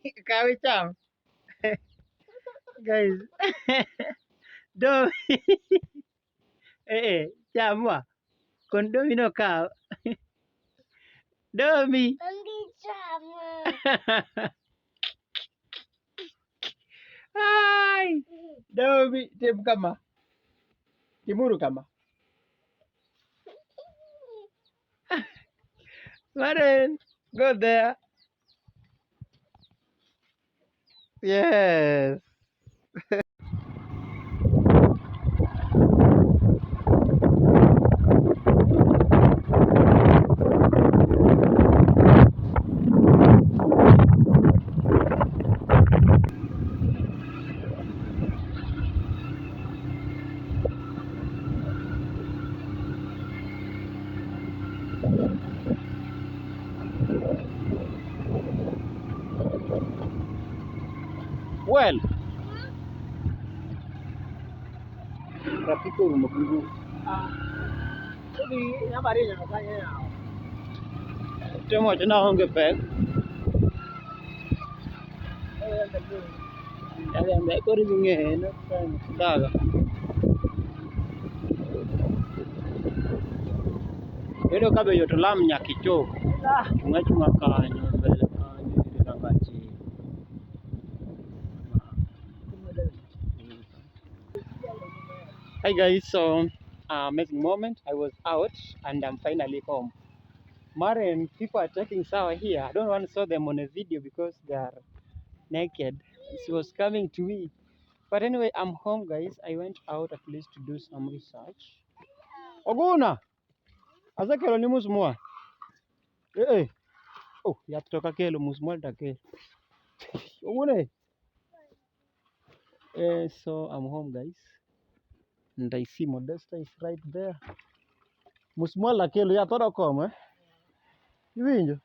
Kawi cham. Guys. Do. Cham wa. Kon do no cow. Do mi. Ai. Do mi tim kama. Timuru kama. Maren, go there. Yes. Well, Rapiko Rumokugu. Too much now on the back. I'm recording again. Daga. Ero kabe yoto lam nyakicho. Ngachunga kanyo mbele kanyo ilangachi. Hi guys, so amazing moment. I was out and I'm finally home. Maren, people are taking sour here. I don't want to show them on a video because they are naked. She was coming to me. But anyway, I'm home guys. I went out at least to do some research. Oguna! Azakelo ni musmua. Eh. Oh, ya kutoka kelo musmua take. Ogune. So I'm home guys. And I see Modesta is right there. Musmua la kelo ya todo come. You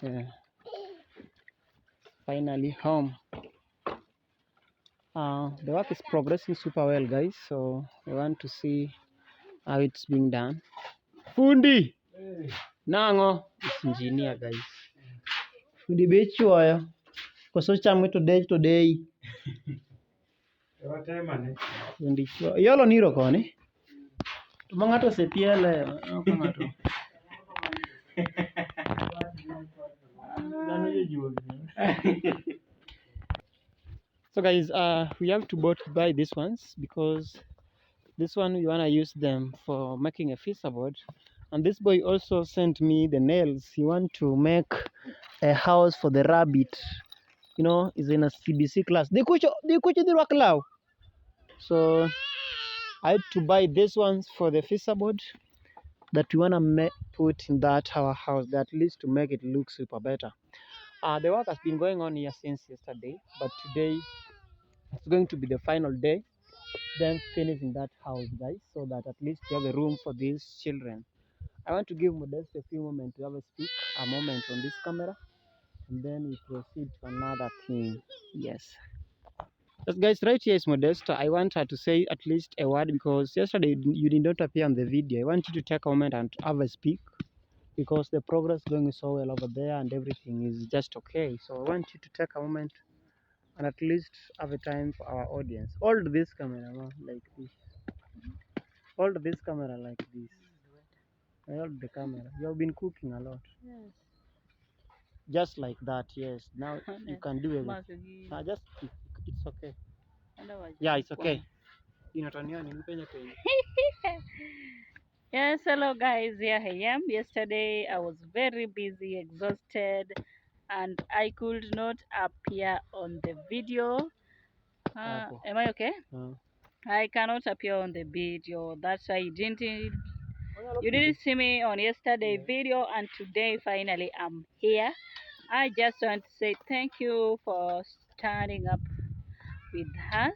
yeah. Finally home. The work is progressing super well guys, so I want to see how it's being done. Fundi nango is engineer guys. Fundi bechuoyo koso chamo today. Fundi chuo yolo niro koni to mangato sepiele ngato. So guys, we have to both buy these ones because this one we wanna use them for making a fissa board. And this boy also sent me the nails. He want to make a house for the rabbit. You know, he's in a CBC class. So I had to buy these ones for the fissa board that we wanna put in that our house, that at least to make it look super better. The work has been going on here since yesterday, but today it's going to be the final day. Then finishing that house, guys, so that at least we have a room for these children. I want to give Modest a few moments to have a moment on this camera, and then we proceed to another thing. Yes. Yes, guys, right here is Modesta. I want her to say at least a word because yesterday you did not appear on the video. I want you to take a moment and have a speak because the progress going so well over there and everything is just okay. So I want you to take a moment and at least have a time for our audience. Hold this camera like this. Hold this camera like this. I hold the camera. You have been cooking a lot. Yes. Just like that, yes. Now you can do it. Just it's okay. Yeah, it's okay. Yes, hello guys, here I am. Yesterday I was very busy, exhausted, and I could not appear on the video. Am I okay? I cannot appear on the video. That's why you didn't see me on yesterday's video, and today finally I'm here. I just want to say thank you for starting up with us.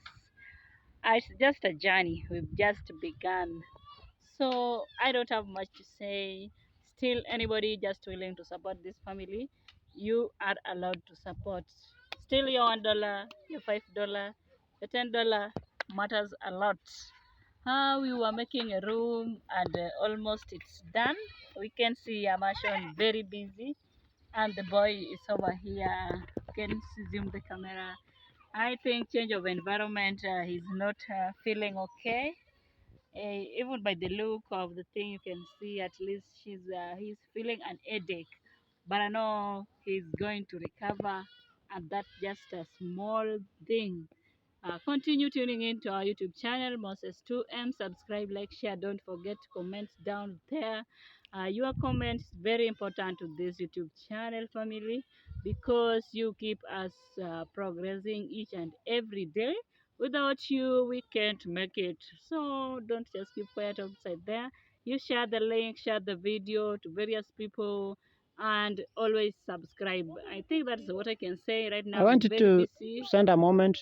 It's just a journey. We've just begun. So I don't have much to say. Still, anybody just willing to support this family, you are allowed to support. Still, your $1, your $5, your $10 matters a lot. We were making a room and almost it's done. We can see Amashon very busy. and the boy is over here. Can zoom the camera. I think change of environment, he's not feeling okay. Even by the look of the thing, you can see at least he's feeling an headache. But I know he's going to recover, and that's just a small thing. Continue tuning in to our YouTube channel, Moses2M. Subscribe, like, share. Don't forget to comment down there. Your comment is very important to this YouTube channel, family, because you keep us progressing each and every day. Without you, we can't make it. So don't just keep quiet outside there. You share the link, share the video to various people, and always subscribe. I think that's what I can say right now. I I'm wanted very to busy. send a moment,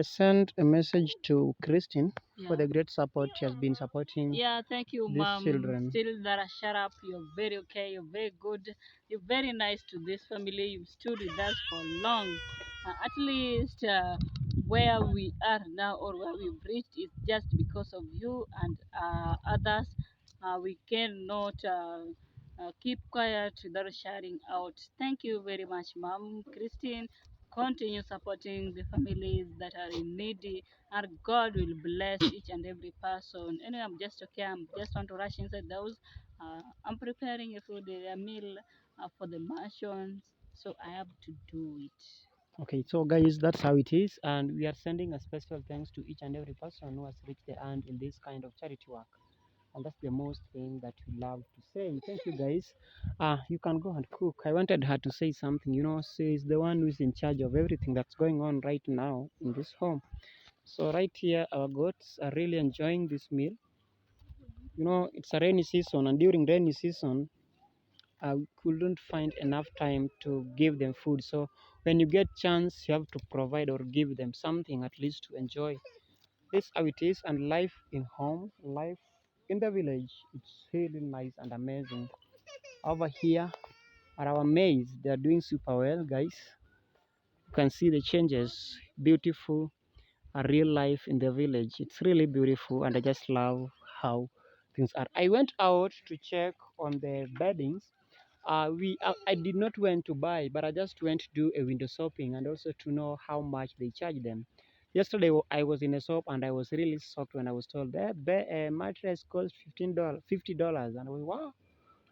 send a message to Christine for the great support she has been supporting Thank you, these mom. children. Still, Dara, shut up. You're very okay. You're very good. You're very nice to this family. You've stood with us for long. At least where we are now or where we've reached is just because of you and others. We cannot keep quiet without sharing out. Thank you very much, mom. Christine, continue supporting the families that are in need, and God will bless each and every person. Anyway, I'm just okay. I'm just want to rush inside the house. I'm preparing a food, a meal for the mansions, so I have to do it. Okay, so guys, that's how it is, and we are sending a special thanks to each and every person who has reached the end in this kind of charity work. And that's the most thing that we love to say. Thank you guys. You can go and cook. I wanted her to say something. She's the one who's in charge of everything that's going on right now in this home. So right here, our goats are really enjoying this meal. It's a rainy season, and during rainy season, I couldn't find enough time to give them food. So when you get chance, you have to provide or give them something at least to enjoy. This how it is, and life in home, life in the village, it's really nice and amazing. Over here at our maize, they are doing super well, guys. You can see the changes, beautiful, a real life in the village. It's really beautiful, and I just love how things are. I went out to check on the beddings. I did not went to buy, but I just went to do a window shopping and also to know how much they charge them. Yesterday I was in a shop and I was really shocked when I was told that mattress costs $50, and I was wow.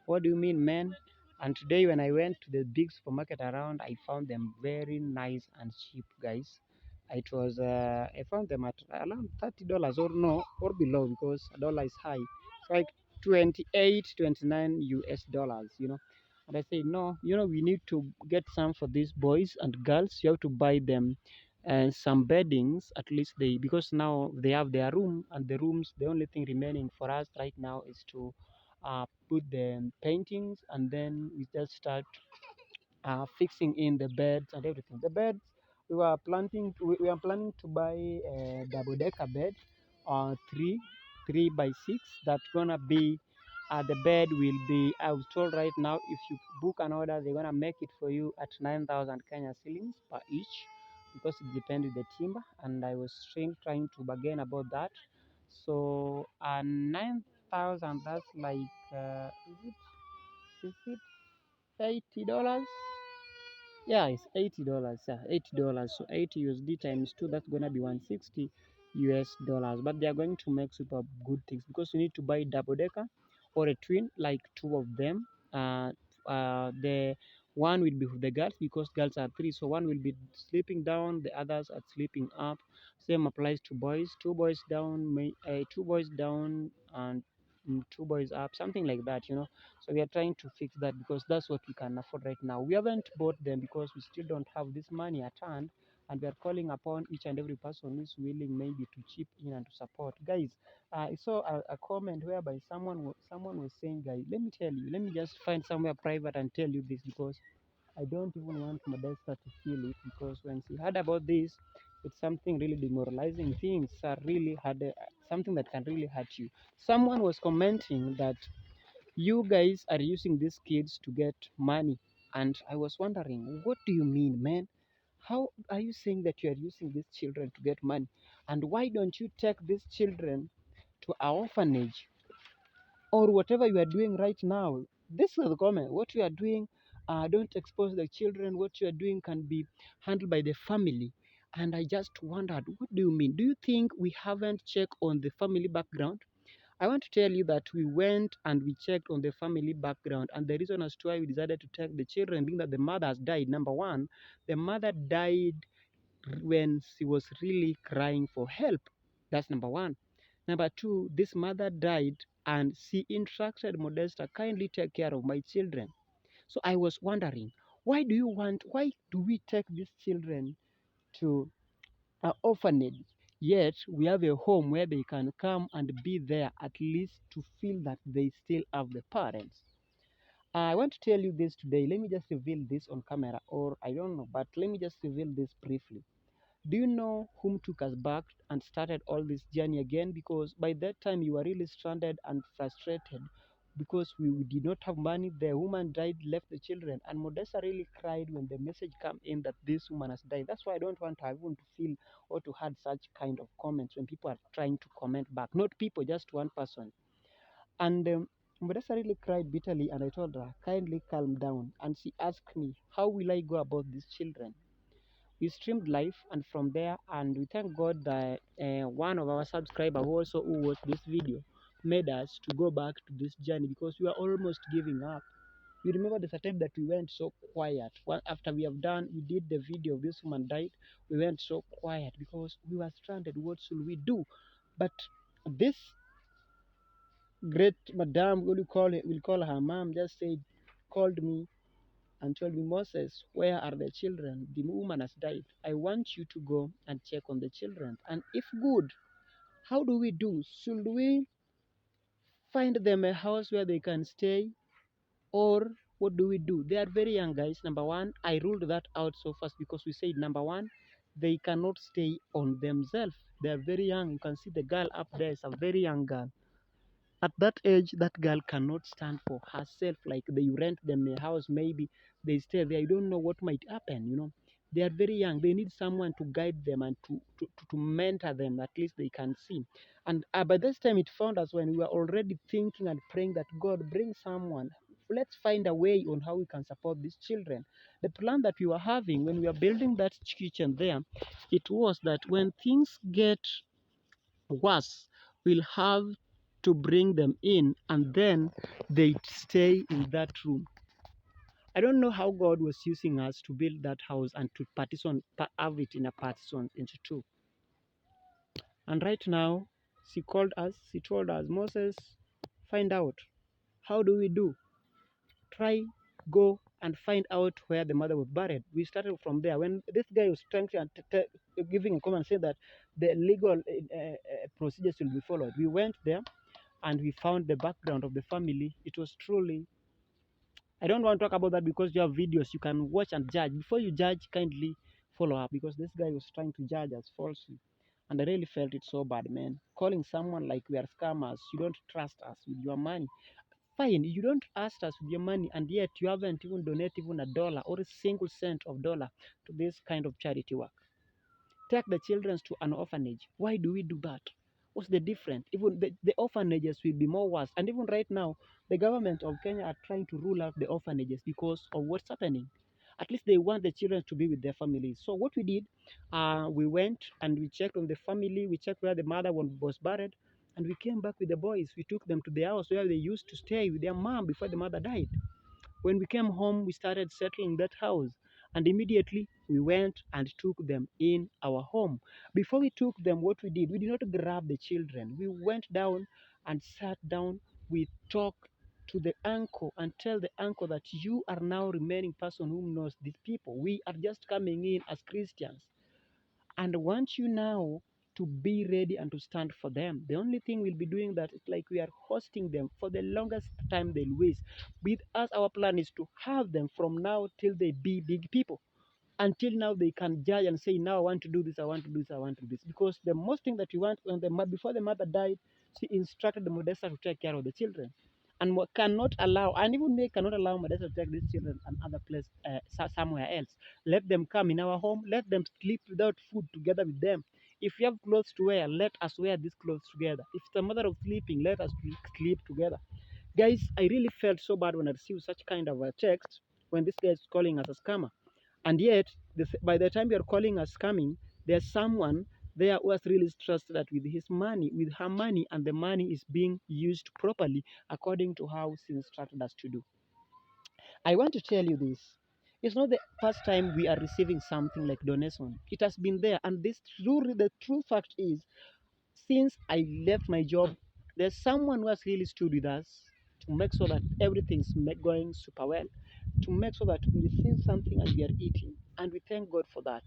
What do you mean, man? And today when I went to the big supermarket around, I found them very nice and cheap, guys. I found them at around $30 or no or below because a dollar is high. It's like 28, 29 US dollars, And I say no, we need to get some for these boys and girls. You have to buy them and some beddings at least because now they have their room, and the rooms, the only thing remaining for us right now is to put the paintings, and then we just start fixing in the beds and everything. The beds, we are planning to buy a double decker bed, three by six. That's gonna be the bed will be. I was told right now, if you book an order, they're gonna make it for you at 9,000 Kenya shillings per each, because it depends with the timber. And I was trying to bargain about that. So 9,000. That's like is it $80? Yeah, it's $80. Yeah, $80. So 80 USD times two, that's gonna be 160 US dollars. But they are going to make super good things because you need to buy double decker or a twin, like two of them. The one will be for the girls because girls are three, so one will be sleeping down, the others are sleeping up. Same applies to boys. Two boys down and two boys up, something like that. So we are trying to fix that because that's what we can afford right now. We haven't bought them because we still don't have this money at hand, and we are calling upon each and every person who's willing maybe to chip in and to support. Guys, I saw a comment whereby someone was saying, guys, let me tell you, let me just find somewhere private and tell you this because I don't even want Modesta to feel it, because when she heard about this, it's something really demoralizing. Things are really hard, something that can really hurt you. Someone was commenting that you guys are using these kids to get money. And I was wondering, what do you mean, man? How are you saying that you are using these children to get money? And why don't you take these children to an orphanage or whatever you are doing right now? This is the comment. What you are doing Don't expose the children. What you are doing can be handled by the family. And I just wondered, what do you mean? Do you think we haven't checked on the family background? I want to tell you that we went and we checked on the family background, and the reason as to why we decided to take the children, being that the mother has died. Number one, the mother died when she was really crying for help. That's number one. Number two, this mother died and she instructed Modesta, kindly take care of my children. So I was wondering, why do we take these children to an orphanage, yet we have a home where they can come and be there at least to feel that they still have the parents? I want to tell you this today. Let me just reveal this on camera, or I don't know, but let me just reveal this briefly. Do you know whom took us back and started all this journey again? Because by that time you were really stranded and frustrated because we did not have money. The woman died, left the children, and Modesta really cried when the message came in that this woman has died. That's why I don't want everyone to feel or to have such kind of comments when people are trying to comment back. Not people, just one person. And Modesta really cried bitterly, and I told her, kindly calm down. And she asked me, how will I go about these children? We streamed live, and from there, and we thank God that one of our subscribers who watched this video made us to go back to this journey because we were almost giving up. You remember the time that we went so quiet. After we did the video of this woman died, we went so quiet because we were stranded. What should we do? But this great madam, we'll call her mom, just called me and told me, Moses, where are the children? The woman has died. I want you to go and check on the children. And if good, how do we do? Should we find them a house where they can stay? Or what do we do? They are very young, guys. Number one, I ruled that out so fast because we said, number one, they cannot stay on themselves. They are very young. You can see the girl up there is a very young girl. At that age, that girl cannot stand for herself. Like they rent them a house, maybe they stay there. You don't know what might happen. They are very young. They need someone to guide them and to mentor them. At least they can see. And by this time, it found us when we were already thinking and praying that God bring someone. Let's find a way on how we can support these children. The plan that we were having when we were building that kitchen there, it was that when things get worse, we'll have to bring them in and then they stay in that room. I don't know how God was using us to build that house and to have it in a partition into two. And right now, she told us, Moses, find out. How do we do? Try, go and find out where the mother was buried. We started from there. When this guy was trying to giving a comment saying that the legal procedures will be followed, we went there and we found the background of the family. It was truly, I don't want to talk about that because you have videos you can watch and judge. Before you judge, kindly follow up because this guy was trying to judge us falsely. And I really felt it so bad, man. Calling someone like we are scammers, you don't trust us with your money. Fine, you don't trust us with your money, and yet you haven't even donated even a dollar or a single cent of dollar to this kind of charity work. Take the children to an orphanage. Why do we do that? What's the difference? Even the orphanages will be more worse. And even right now, the government of Kenya are trying to rule out the orphanages because of what's happening. At least they want the children to be with their families. So what we did, we went and we checked on the family. We checked where the mother was buried. And we came back with the boys. We took them to the house where they used to stay with their mom before the mother died. When we came home, we started settling that house. And immediately we went and took them in our home. Before we took them, what we did not grab the children. We went down and sat down. We talked to the uncle and tell the uncle that you are now remaining person who knows these people. We are just coming in as Christians and want you now to be ready and to stand for them. The only thing we'll be doing that is like we are hosting them for the longest time they'll wish. With us, our plan is to have them from now till they be big people. Until now, they can judge and say, now I want to do this, I want to do this, I want to do this. Because the most thing that we want, before the mother died, she instructed the Modesta to take care of the children. And cannot allow, and even they cannot allow Modesta to take these children and other place somewhere else. Let them come in our home. Let them sleep without food together with them. If you have clothes to wear, let us wear these clothes together. If it's a matter of sleeping, let us sleep together. Guys, I really felt so bad when I received such kind of a text when this guy is calling us a scammer. And yet, by the time you're calling us scamming, there's someone there who has really trusted that with his money, with her money, and the money is being used properly according to how it's instructed us to do. I want to tell you this. It's not the first time we are receiving something like donation. It has been there, and the true fact is, since I left my job, there's someone who has really stood with us to make sure that everything's going super well, to make sure that we receive something and we are eating, and we thank God for that.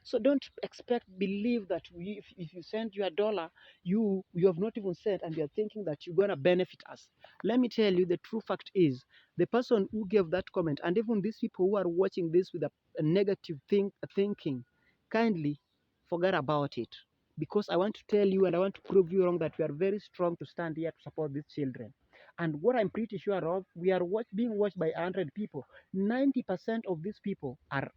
So don't believe that if you send you $1, you have not even sent, and you're thinking that you're gonna benefit us. Let me tell you, the true fact is, the person who gave that comment, and even these people who are watching this with a negative thinking, kindly forget about it, because I want to tell you and I want to prove you wrong that we are very strong to stand here to support these children. And what I'm pretty sure of, we are being watched by 100 people. 90% of these people are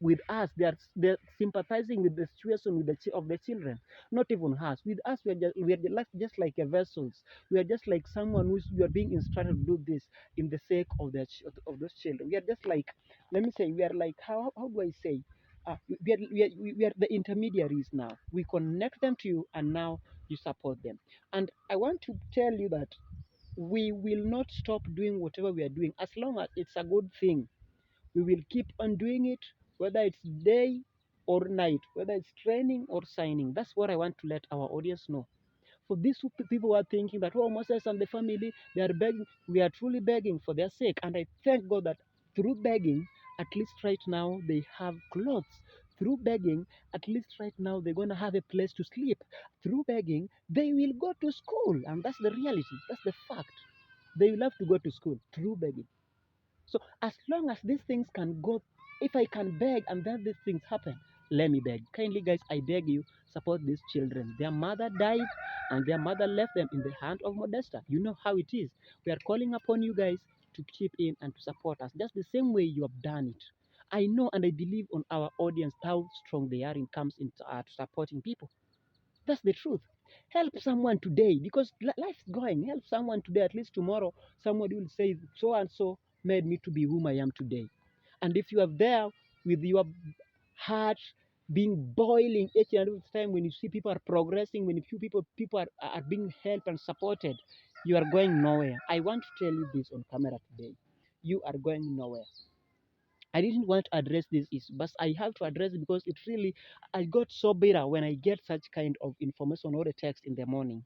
with us. They're sympathizing with the situation of the children, not even us. With us, we are just like a vessels. We are just like someone you are being instructed to do this in the sake of of those children. We are just like, let me say, we are like, how do I say? We are the intermediaries now. We connect them to you, and now you support them. And I want to tell you that we will not stop doing whatever we are doing as long as it's a good thing. We will keep on doing it, whether it's day or night, whether it's training or signing. That's what I want to let our audience know. For these people who are thinking that, oh, Moses and the family, they are begging, we are truly begging for their sake. And I thank God that through begging, at least right now, they have clothes. Through begging, at least right now, they're going to have a place to sleep. Through begging, they will go to school. And that's the reality. That's the fact. They will have to go to school through begging. So as long as these things can go, if I can beg and then these things happen, let me beg. Kindly, guys, I beg you, support these children. Their mother died and their mother left them in the hand of Modesta. You know how it is. We are calling upon you guys to chip in and to support us, just the same way you have done it. I know and I believe on our audience how strong they are in comes into supporting people. That's the truth. Help someone today, because life's going. Help someone today. At least tomorrow, somebody will say, so and so made me to be whom I am today. And if you are there with your heart being boiling each and every time when you see people are progressing, when you see people are being helped and supported, you are going nowhere. I want to tell you this on camera today. You are going nowhere. I didn't want to address this issue, but I have to address it because it really, I got so bitter when I get such kind of information or a text in the morning.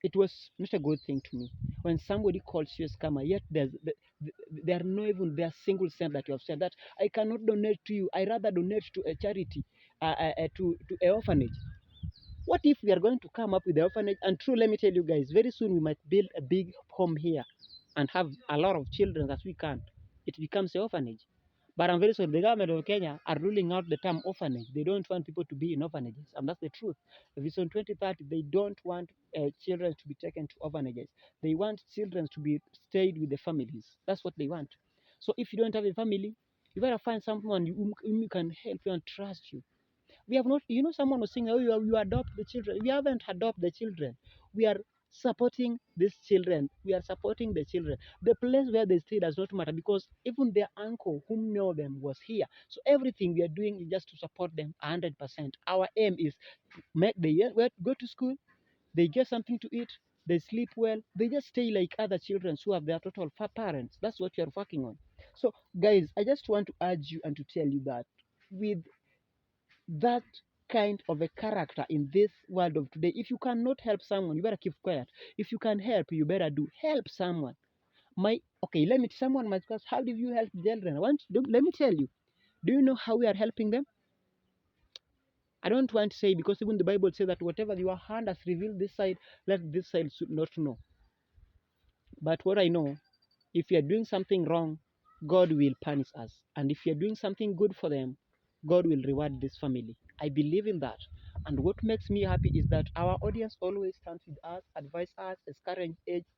It was not a good thing to me when somebody calls you a scammer, yet there are no even there single cent that you have said that I cannot donate to you. I rather donate to a charity, to an orphanage. What if we are going to come up with the orphanage? And true, let me tell you guys, very soon we might build a big home here and have a lot of children as we can. It becomes an orphanage. But I'm very sorry, the government of Kenya are ruling out the term orphanage. They don't want people to be in orphanages, and that's the truth. Vision 2030, they don't want children to be taken to orphanages. They want children to be stayed with the families. That's what they want. So if you don't have a family, you better find someone whom you can help you and trust you. We have not, someone was saying, oh, you adopt the children. We haven't adopted the children. We are supporting these children. We are supporting the children. The place where they stay does not matter, because even their uncle whom know them was here. So everything we are doing is just to support them 100%. Our aim is make go to school, they get something to eat, they sleep well, they just stay like other children who have their total parents. That's what we are working on. So guys, I just want to urge you and to tell you that with that kind of a character in this world of today, if you cannot help someone, you better keep quiet. If you can help, you better help someone. Someone might ask, how did you help children? Let me tell you. Do you know how we are helping them? I don't want to say, because even the Bible says that whatever your hand has revealed this side, let this side should not know. But what I know, if you are doing something wrong, God will punish us. And if you are doing something good for them, God will reward this family. I believe in that. And what makes me happy is that our audience always stands with us, advise us,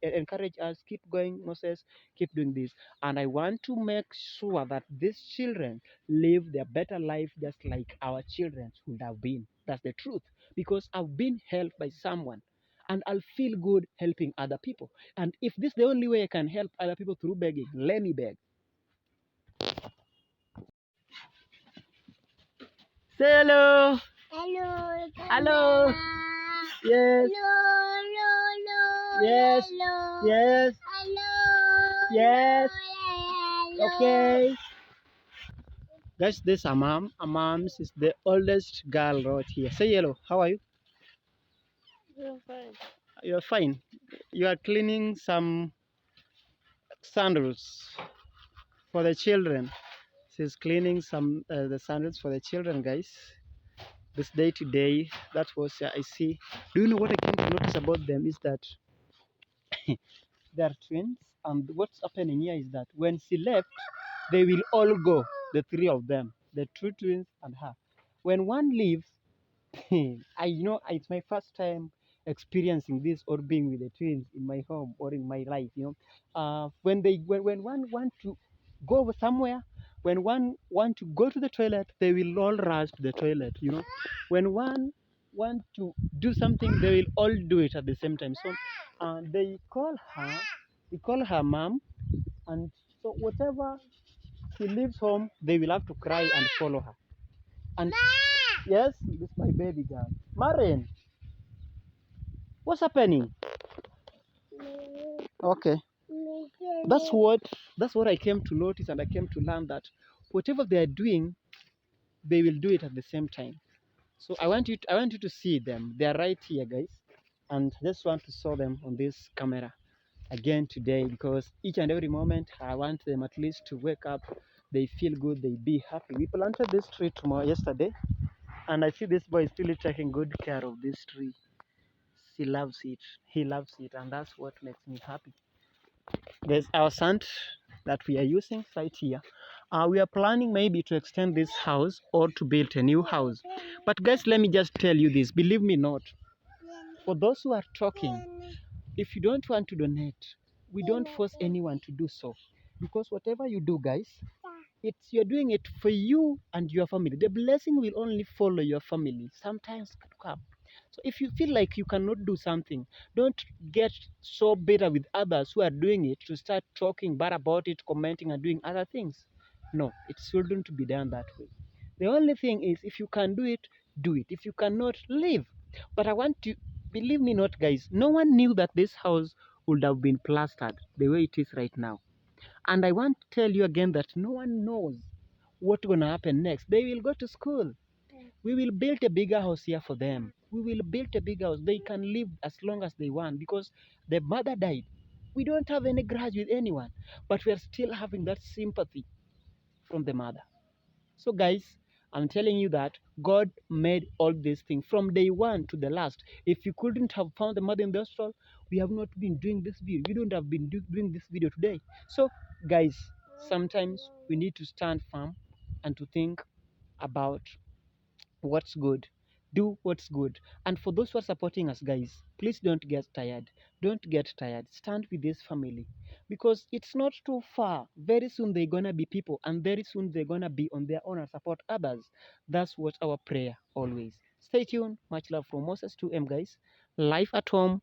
encourage us, keep going, Moses, keep doing this. And I want to make sure that these children live their better life just like our children would have been. That's the truth. Because I've been helped by someone, and I'll feel good helping other people. And if this is the only way I can help other people through begging, let me beg. Say hello. Hello. Hello. Yes. Hello. Yes. Hello. Yes. Hello. Yes. Hello. Okay. Guys, this Amam. Amam is the oldest girl right here. Say hello. How are you? I'm fine. You're fine. You are cleaning some sandals for the children. She's cleaning some the sandals for the children, guys. This day to day, that was I see. Do you know what I came to notice about them is that they are twins, and what's happening here is that when she left, they will all go, the three of them, the two twins and her. When one leaves, it's my first time experiencing this or being with the twins in my home or in my life. When one want to go somewhere, when one want to go to the toilet, they will all rush to the toilet. When one want to do something, they will all do it at the same time. So they call her mom, and so whatever she leaves home, they will have to cry and follow her. And yes, this is my baby girl. Marin, what's happening? Okay. That's what I came to notice, and I came to learn that whatever they are doing, they will do it at the same time. So I want you to see them. They are right here, guys. And I just want to show them on this camera again today, because each and every moment I want them at least to wake up, they feel good, they be happy. We planted this tree yesterday, and I see this boy is still taking good care of this tree. He loves it, and that's what makes me happy. There's our sand that we are using right here. We are planning maybe to extend this house or to build a new house. But guys, let me just tell you this, believe me not, for those who are talking, if you don't want to donate, we don't force anyone to do so, because whatever you do, guys, you're doing it for you and your family. The blessing will only follow your family sometimes to come. So if you feel like you cannot do something, don't get so bitter with others who are doing it to start talking bad about it, commenting and doing other things. No, it shouldn't be done that way. The only thing is, if you can do it, do it. If you cannot, leave. But I want to, believe me not, guys, no one knew that this house would have been plastered the way it is right now. And I want to tell you again that no one knows what's going to happen next. They will go to school. We will build a bigger house here for them. We will build a bigger house. They can live as long as they want, because the mother died. We don't have any grudge with anyone, but we are still having that sympathy from the mother. So guys, I'm telling you that God made all these things from day one to the last. If you couldn't have found the mother in the hospital, we have not been doing this video. We don't have been doing this video today. So guys, sometimes we need to stand firm and to think about what's good. Do what's good. And for those who are supporting us, guys, please don't get tired. Don't get tired. Stand with this family, because it's not too far. Very soon they're gonna be people, and very soon they're gonna be on their own and support others. That's what our prayer always. Stay tuned. Much love from Moses 2M, guys. Life at home.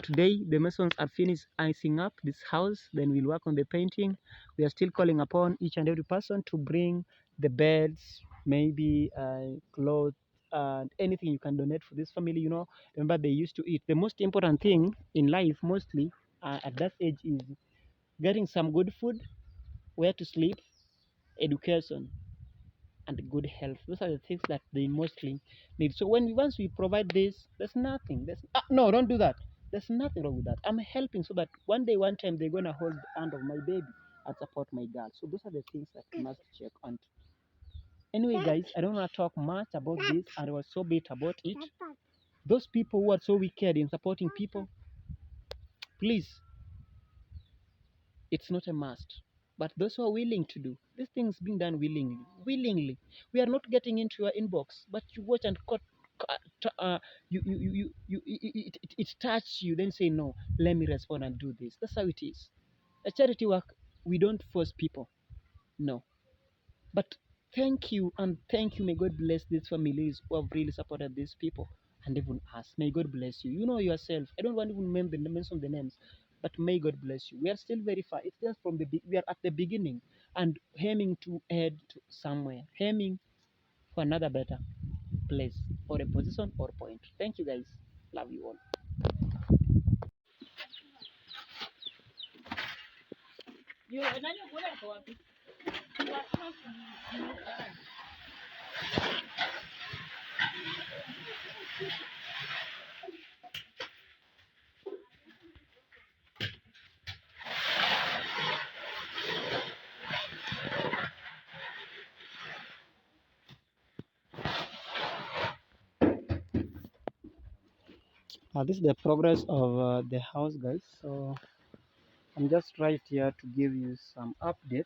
Today the masons are finished icing up this house. Then we'll work on the painting. We are still calling upon each and every person to bring the beds, maybe clothes, and anything you can donate for this family. Remember, they used to eat. The most important thing in life, mostly at that age, is getting some good food, where to sleep, education, and good health. Those are the things that they mostly need. So once we provide this, there's nothing. No, don't do that. There's nothing wrong with that. I'm helping so that one time they're gonna hold the hand of my baby and support my girl. So those are the things that we must check on. Anyway, guys, I don't want to talk much about this, and I was so bitter about it. Those people who are so wicked in supporting people, please, it's not a must. But those who are willing to do, this thing is being done willingly. We are not getting into your inbox, but you watch and it touches you, then say, no, let me respond and do this. That's how it is. A charity work, we don't force people. No. But thank you, and thank you. May God bless these families who have really supported these people, and even us. May God bless you. You know yourself. I don't want to even mention the names, But may God bless you. We are still very far. It's just from we are at the beginning and aiming to head to somewhere, aiming for another better place or a position or point. Thank you guys. Love you all. This is the progress of the house, guys. So I'm just right here to give you some update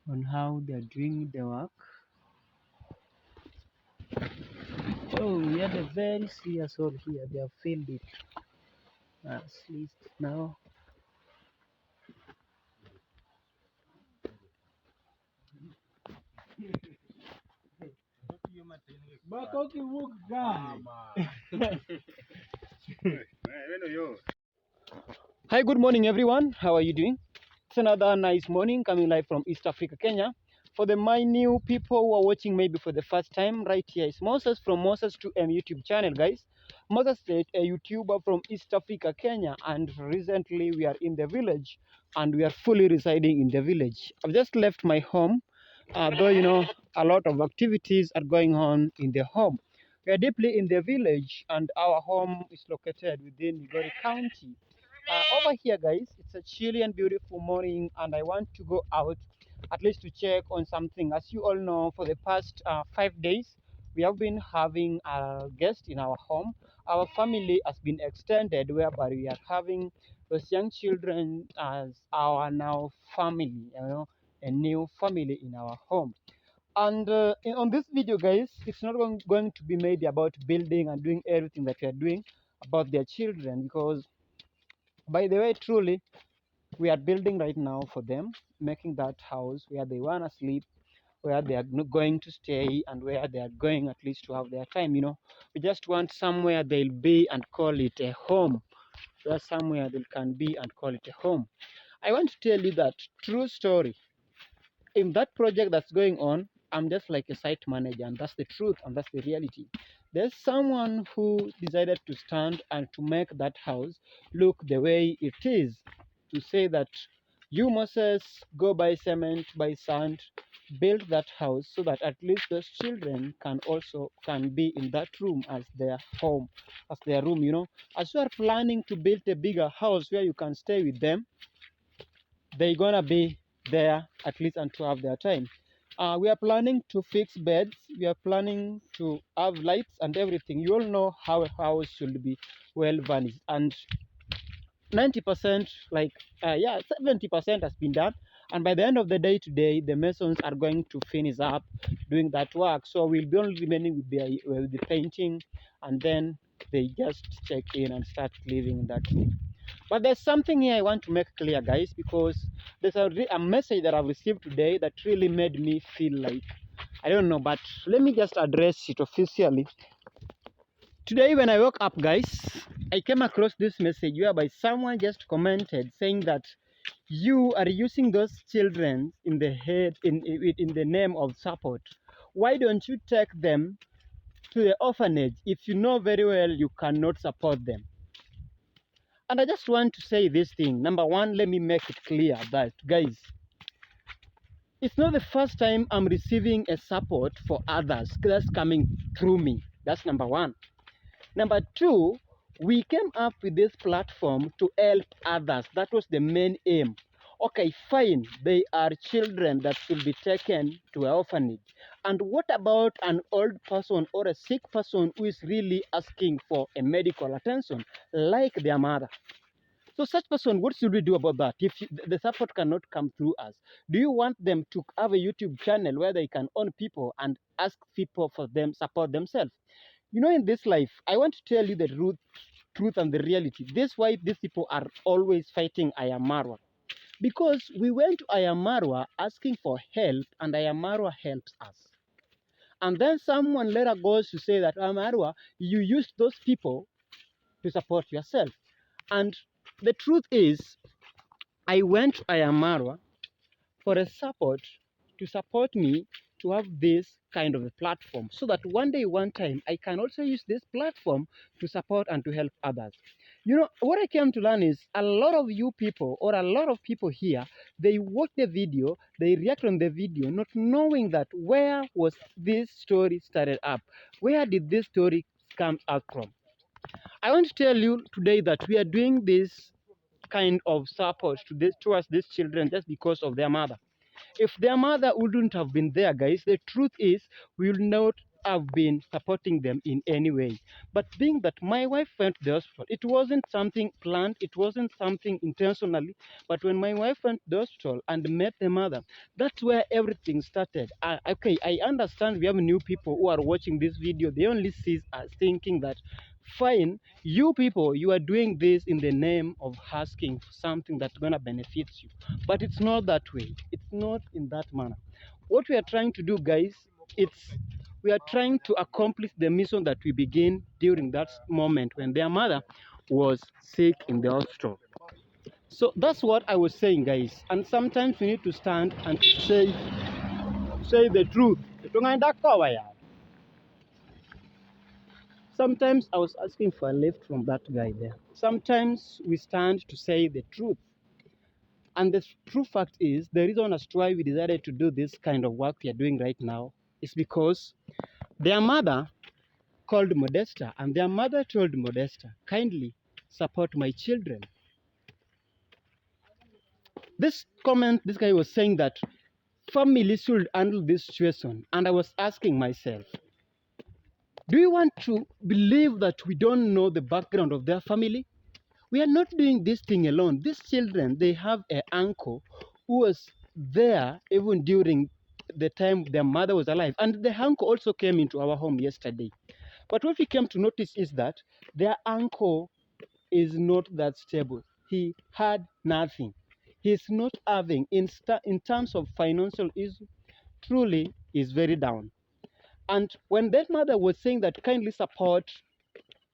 on how they're doing the work. Oh, we had a very serious hole here. They have filled it. At least now. Hi, good morning, everyone. How are you doing? It's another nice morning coming live from East Africa, Kenya. For my new people who are watching maybe for the first time, right here is Moses from Moses to M YouTube channel, guys. Moses is a YouTuber from East Africa, Kenya, and recently we are in the village and we are fully residing in the village. I've just left my home, though you know a lot of activities are going on in the home. We are deeply in the village and our home is located within Migori County. Over here, guys, it's a chilly and beautiful morning and I want to go out at least to check on something. As you all know, for the past 5 days, we have been having a guest in our home. Our family has been extended, whereby we are having those young children as our now family, you know, a new family in our home. And on this video, guys, it's not going to be made about building and doing everything that we are doing about their children, because by the way, truly, we are building right now for them, making that house where they want to sleep, where they are going to stay, and where they are going at least to have their time. You know, we just want somewhere they'll be and call it a home. Where somewhere they can be and call it a home. I want to tell you that true story. In that project that's going on, I'm just like a site manager, and that's the truth and that's the reality. There's someone who decided to stand and to make that house look the way it is, to say that you, Moses, go buy cement, buy sand, build that house so that at least those children can be in that room as their home, as their room, you know. As you are planning to build a bigger house where you can stay with them, they're gonna be there at least and to have their time. We are planning to fix beds. We are planning to have lights and everything. You all know how a house should be well furnished, and 90%, like 70% has been done. And by the end of the day today, the masons are going to finish up doing that work. So we'll be only remaining with the painting, and then they just check in and start living in that room. But there's something here I want to make clear, guys, because there's a message that I've received today that really made me feel like, I don't know, but let me just address it officially. Today when I woke up, guys, I came across this message whereby someone just commented saying that you are using those children in the name of support. Why don't you take them to the orphanage if you know very well you cannot support them? And I just want to say this thing. Number one, let me make it clear that, guys, it's not the first time I'm receiving a support for others that's coming through me. That's number one. Number two, we came up with this platform to help others. That was the main aim. Okay, fine, they are children that should be taken to an orphanage. And what about an old person or a sick person who is really asking for a medical attention, like their mother? So such person, what should we do about that? If the support cannot come through us, do you want them to have a YouTube channel where they can own people and ask people for them, support themselves? You know, in this life, I want to tell you the truth and the reality. This is why these people are always fighting Ayamarwa. Because we went to Ayamarwa asking for help, and Ayamarwa helps us. And then someone later goes to say that Ayamarwa, you used those people to support yourself. And the truth is, I went to Ayamarwa for a to support me to have this kind of a platform so that one time, I can also use this platform to support and to help others. You know, what I came to learn is a lot of you people or a lot of people here, they watch the video, they react on the video, not knowing that where was this story started up? Where did this story come out from? I want to tell you today that we are doing this kind of support towards these children just because of their mother. If their mother wouldn't have been there, guys, the truth is we will not have been supporting them in any way. But being that my wife went to the hospital, it wasn't something planned, it wasn't something intentionally. But when my wife went to the hospital and met the mother, that's where everything started. Okay, I understand we have new people who are watching this video. They only see us thinking that, fine, you people, you are doing this in the name of asking for something that's going to benefit you. But it's not that way. It's not in that manner. What we are trying to do, guys, we are trying to accomplish the mission that we began during that moment when their mother was sick in the hospital. So that's what I was saying, guys. And sometimes we need to stand and say the truth. Sometimes I was asking for a lift from that guy there. Sometimes we stand to say the truth. And the true fact is, the reason as to why we decided to do this kind of work we are doing right now is because their mother called Modesta, and their mother told Modesta, kindly support my children. This guy was saying that families should handle this situation, and I was asking myself, do you want to believe that we don't know the background of their family? We are not doing this thing alone. These children, they have an uncle who was there even during the time their mother was alive. And the uncle also came into our home yesterday. But what we came to notice is that their uncle is not that stable. He had nothing. He's not having, in terms of financial issue, truly is very down. And when that mother was saying that kindly support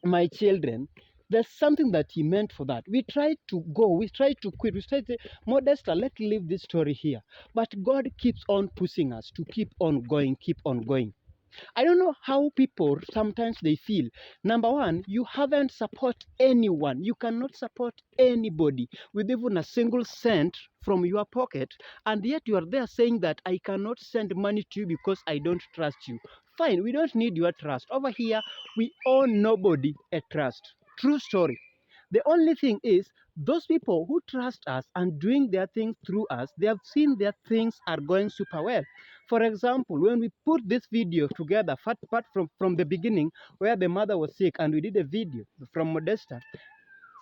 my children, there's something that he meant for that. We tried to go, we tried to quit, we tried to say, Modesta, let's leave this story here. But God keeps on pushing us to keep on going, keep on going. I don't know how people sometimes they feel. Number one, you haven't support anyone. You cannot support anybody with even a single cent from your pocket, and yet you are there saying that I cannot send money to you because I don't trust you. Fine, we don't need your trust. Over here, we owe nobody a trust. True story. The only thing is, those people who trust us and doing their things through us, they have seen their things are going super well. For example, when we put this video together, part from the beginning, where the mother was sick, and we did a video from Modesta,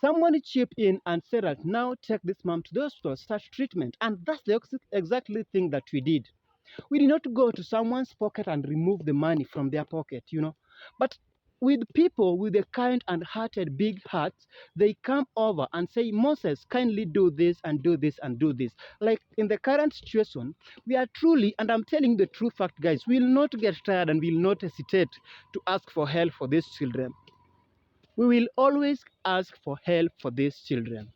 someone chipped in and said that now take this mom to the hospital, start treatment. And that's the exactly thing that we did. We did not go to someone's pocket and remove the money from their pocket, you know. But with people with a kind and hearted big hearts, they come over and say, Moses, kindly do this and do this and do this. Like in the current situation, we are truly, and I'm telling the true fact, guys, we will not get tired and will not hesitate to ask for help for these children. We will always ask for help for these children.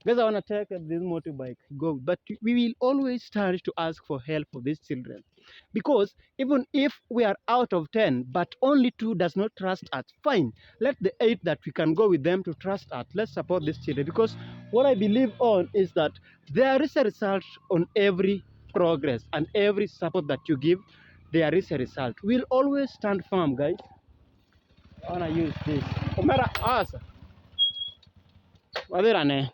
Guys, I want to take this motorbike, go. But we will always start to ask for help for these children. Because even if we are out of 10, but only 2 does not trust us, fine. Let the 8 that we can go with them to trust us. Let's support these children. Because what I believe on is that there is a result on every progress and every support that you give, there is a result. We'll always stand firm, guys. I want to use this. Omera, asa. Wadirane.